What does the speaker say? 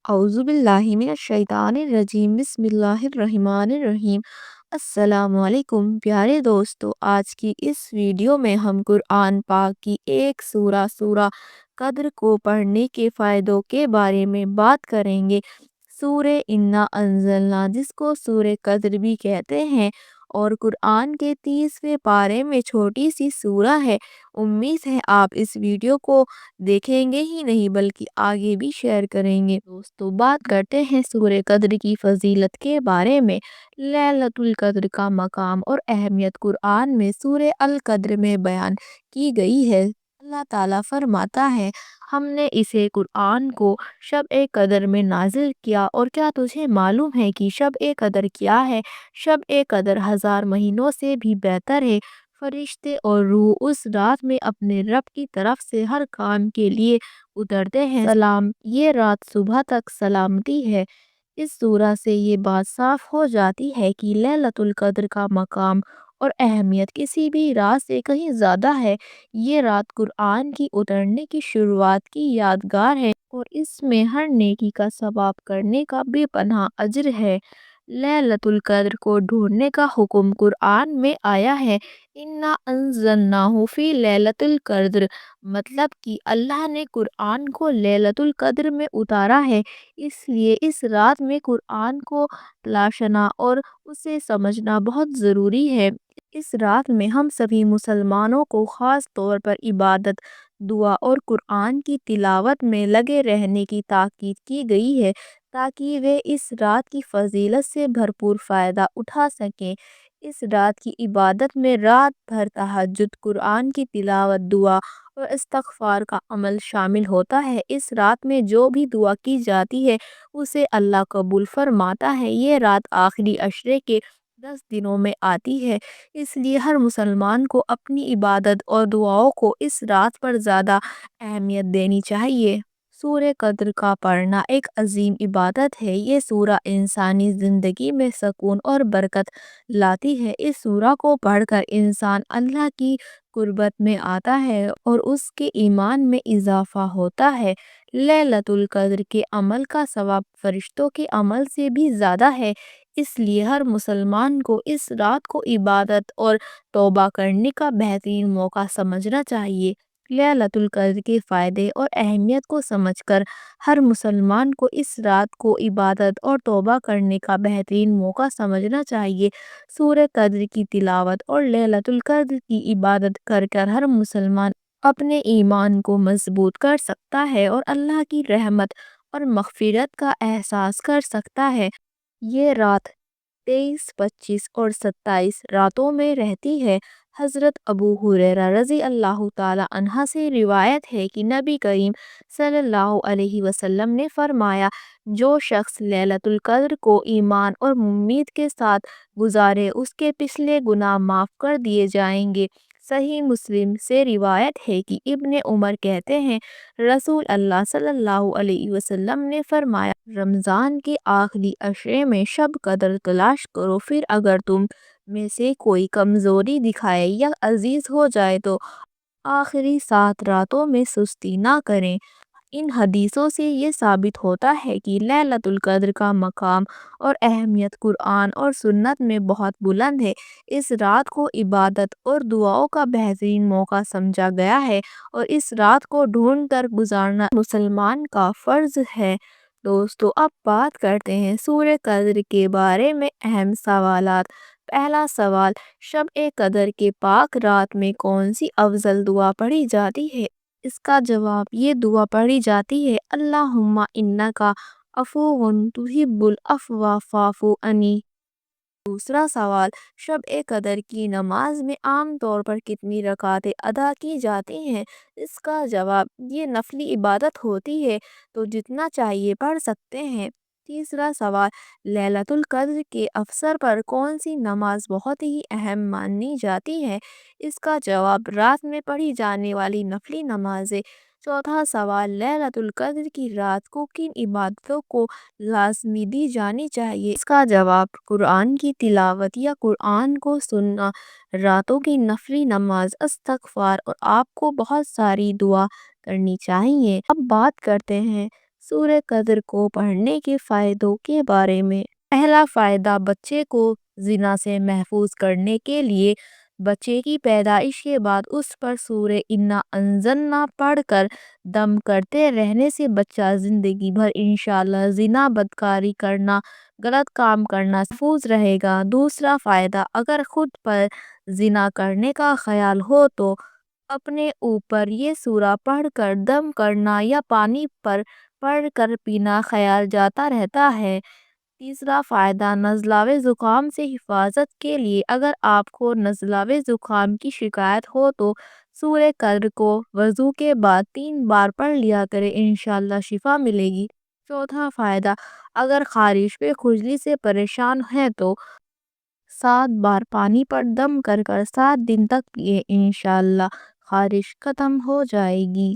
اعوذ باللہ من الشیطان الرجیم بسم اللہ الرحمن الرحیم۔ السلام علیکم پیارے دوستو، آج کی اس ویڈیو میں ہم قرآن پاک کی ایک سورہ قدر کو پڑھنے کے فائدوں کے بارے میں بات کریں گے۔ سورہ انا انزلنا، جس کو سورہ قدر بھی کہتے ہیں اور قرآن کے 30ویں پارے میں چھوٹی سی سورہ ہے۔ امید ہے آپ اس ویڈیو کو دیکھیں گے ہی نہیں بلکہ آگے بھی شیئر کریں گے۔ دوستو، بات کرتے ہیں سورہ قدر کی فضیلت کے بارے میں۔ لیلۃ القدر کا مقام اور اہمیت قرآن میں سورہ القدر میں بیان کی گئی ہے۔ اللہ تعالیٰ فرماتا ہے، ہم نے اسے قرآن کو شب قدر میں نازل کیا، اور کیا تجھے معلوم ہے کہ شب قدر کیا ہے؟ شب قدر 1000 مہینوں سے بھی بہتر ہے۔ فرشتے اور روح اس رات میں اپنے رب کی طرف سے ہر کام کے لیے اترتے ہیں۔ سلام، یہ رات صبح تک سلامتی ہے۔ اس سورہ سے یہ بات صاف ہو جاتی ہے کہ لیلۃ القدر کا مقام اور اہمیت کسی بھی رات سے کہیں زیادہ ہے۔ یہ رات قرآن کی اترنے کی شروعات کی یادگار ہے اور اس میں ہر نیکی کا ثواب کرنے کا بے پناہ اجر ہے۔ لیلۃ القدر کو ڈھونڈنے کا حکم قرآن میں آیا ہے۔ انا انزلناہ فی لیلۃ القدر، مطلب کہ اللہ نے قرآن کو لیلۃ القدر میں اتارا ہے، اس لیے اس رات میں قرآن کو تلاشنا اور اسے سمجھنا بہت ضروری ہے۔ اس رات میں ہم سبھی مسلمانوں کو خاص طور پر عبادت، دعا اور قرآن کی تلاوت میں لگے رہنے کی تاکید کی گئی ہے تاکہ وہ اس رات کی فضیلت سے بھرپور فائدہ اٹھا سکیں۔ اس رات کی عبادت میں رات بھر تہجد، قرآن کی تلاوت، دعا اور استغفار کا عمل شامل ہوتا ہے۔ اس رات میں جو بھی دعا کی جاتی ہے اسے اللہ قبول فرماتا ہے۔ یہ رات آخری عشرے کے 10 دنوں میں آتی ہے، اس لیے ہر مسلمان کو اپنی عبادت اور دعاؤں کو اس رات پر زیادہ اہمیت دینی چاہیے۔ سورہ قدر کا پڑھنا ایک عظیم عبادت ہے۔ یہ سورہ انسانی زندگی میں سکون اور برکت لاتی ہے۔ اس سورہ کو پڑھ کر انسان اللہ کی قربت میں آتا ہے اور اس کے ایمان میں اضافہ ہوتا ہے۔ لیلۃ القدر کے عمل کا ثواب فرشتوں کے عمل سے بھی زیادہ ہے، اس لیے ہر مسلمان کو اس رات کو عبادت اور توبہ کرنے کا بہترین موقع سمجھنا چاہیے۔ لیلۃ القدر کے فائدے اور اہمیت کو سمجھ کر ہر مسلمان کو اس رات کو عبادت اور توبہ کرنے کا بہترین موقع سمجھنا چاہیے۔ سورہ قدر کی تلاوت اور لیلۃ القدر کی عبادت کر کر ہر مسلمان اپنے ایمان کو مضبوط کر سکتا ہے اور اللہ کی رحمت اور مغفرت کا احساس کر سکتا ہے۔ یہ رات 23، 25 اور 27 راتوں میں رہتی ہے۔ حضرت ابو ہریرہ رضی اللہ تعالی عنہ سے روایت ہے کہ نبی کریم صلی اللہ علیہ وسلم نے فرمایا، جو شخص لیلۃ القدر کو ایمان اور امید کے ساتھ گزارے اس کے پچھلے گناہ معاف کر دیے جائیں گے۔ صحیح مسلم سے روایت ہے کہ ابن عمر کہتے ہیں، رسول اللہ صلی اللہ علیہ وسلم نے فرمایا، رمضان کے آخری عشرے میں شب قدر تلاش کرو، پھر اگر تم میں سے کوئی کمزوری دکھائے یا عجز ہو جائے تو آخری 7 راتوں میں سستی نہ کریں۔ ان حدیثوں سے یہ ثابت ہوتا ہے کہ لیلۃ القدر کا مقام اور اہمیت قرآن اور سنت میں بہت بلند ہے۔ اس رات کو عبادت اور دعاؤں کا بہترین موقع سمجھا گیا ہے اور اس رات کو ڈھونڈ کر گزارنا مسلمان کا فرض ہے۔ دوستو، اب بات کرتے ہیں سورہ قدر کے بارے میں اہم سوالات۔ پہلا سوال، شب قدر کے پاک رات میں کون سی افضل دعا پڑھی جاتی ہے؟ اس کا جواب، یہ دعا پڑھی جاتی ہے، اللہم انک عفو تحب العفو فاعف عنی۔ دوسرا سوال، شب قدر کی نماز میں عام طور پر کتنی رکعتیں ادا کی جاتی ہیں؟ اس کا جواب، یہ نفلی عبادت ہوتی ہے تو جتنا چاہیے پڑھ سکتے ہیں۔ تیسرا سوال، لیلۃ القدر کے اوسط پر کون سی نماز بہت ہی اہم مانی جاتی ہے؟ اس کا جواب، رات میں پڑھی جانے والی نفلی نمازیں۔ چوتھا سوال، لیلۃ القدر کی رات کو کن عبادتوں کو لازمی دی جانی چاہیے؟ اس کا جواب، قرآن کی تلاوت یا قرآن کو سننا، راتوں کی نفلی نماز، استغفار اور آپ کو بہت ساری دعا کرنی چاہیے۔ اب بات کرتے ہیں سورہ قدر کو پڑھنے کے فائدوں کے بارے میں۔ پہلا فائدہ بچے کو زنا سے محفوظ کرنے کے لیے۔ بچے کی پیدائش کے بعد اس پر سورہ اِنَّا أَنزَلْنَا پڑھ کر دم کرتے رہنے سے بچہ زندگی بھر انشاءاللہ زنا، بدکاری کرنا، غلط کام کرنا سے محفوظ رہے گا۔ دوسرا فائدہ، اگر خود پر زنا کرنے کا خیال ہو تو اپنے اوپر یہ سورہ پڑھ کر دم کرنا یا پانی پر پڑھ کر پینا خیال جاتا رہتا ہے۔ تیسرا فائدہ، نزلہ و زکام سے حفاظت کے لیے۔ اگر آپ کو نزلہ و زکام کی شکایت ہو تو سورہ قدر کو وضو کے بعد 3 بار پڑھ لیا کریں، انشاءاللہ شفا ملے گی۔ چوتھا فائدہ، اگر خارش و خجلی سے پریشان ہیں تو 7 بار پانی پر دم کر کر 7 دن تک پیئے، انشاءاللہ خارش ختم ہو جائے گی۔